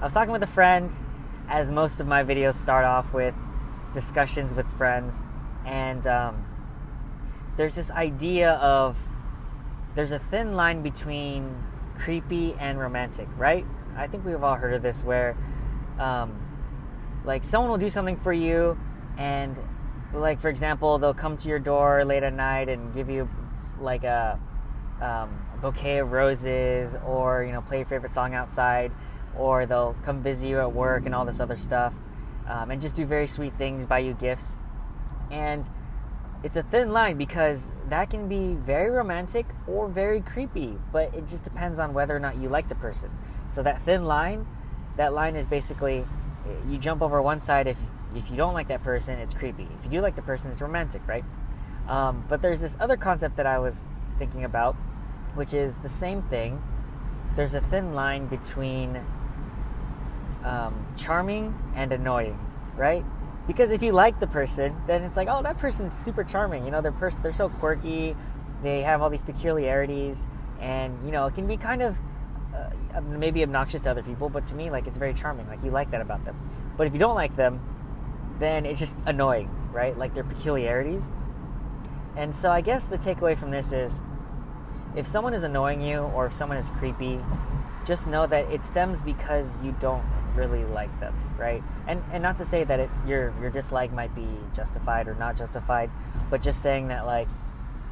I was talking with a friend, as most of my videos start off with discussions with friends, and there's this idea of there's a thin line between creepy and romantic, right? I think we've all heard of this, where like someone will do something for you, and like, for example, they'll come to your door late at night and give you like a bouquet of roses, or play your favorite song outside, or they'll come visit you at work and all this other stuff, and just do very sweet things, buy you gifts. And it's a thin line, because that can be very romantic or very creepy, but it just depends on whether or not you like the person. So that thin line, that line is basically, you jump over one side if you don't like that person, it's creepy. If you do like the person, it's romantic, right? But there's this other concept that I was thinking about, which is the same thing. There's a thin line between charming and annoying, right? Because if you like the person, then it's like, oh, that person's super charming. They're so quirky. They have all these peculiarities, and it can be kind of maybe obnoxious to other people, but to me, like, it's very charming. Like, you like that about them. But if you don't like them, then it's just annoying, right? Like, their peculiarities. And so I guess the takeaway from this is, if someone is annoying you, or if someone is creepy, just know that it stems because you don't really like them, right? And not to say that your dislike might be justified or not justified, but just saying that, like,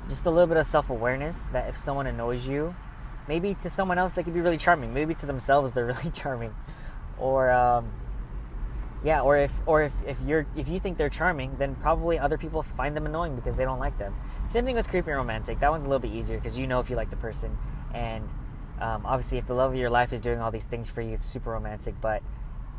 just a little bit of self-awareness, that if someone annoys you, maybe to someone else they could be really charming, maybe to themselves they're really charming, or if you think they're charming, then probably other people find them annoying because they don't like them. Same thing with creepy and romantic. That one's a little bit easier, because if you like the person, and obviously if the love of your life is doing all these things for you, it's super romantic. But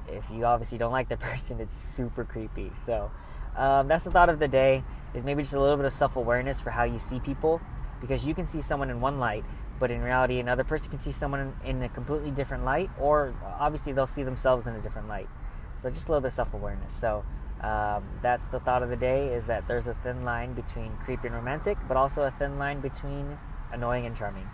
if you obviously don't like the person, it's super creepy. So that's the thought of the day, is maybe just a little bit of self-awareness for how you see people, because you can see someone in one light, but in reality another person can see someone in a completely different light, or obviously they'll see themselves in a different light. So just a little bit of self-awareness. So that's the thought of the day, is that there's a thin line between creepy and romantic, but also a thin line between annoying and charming.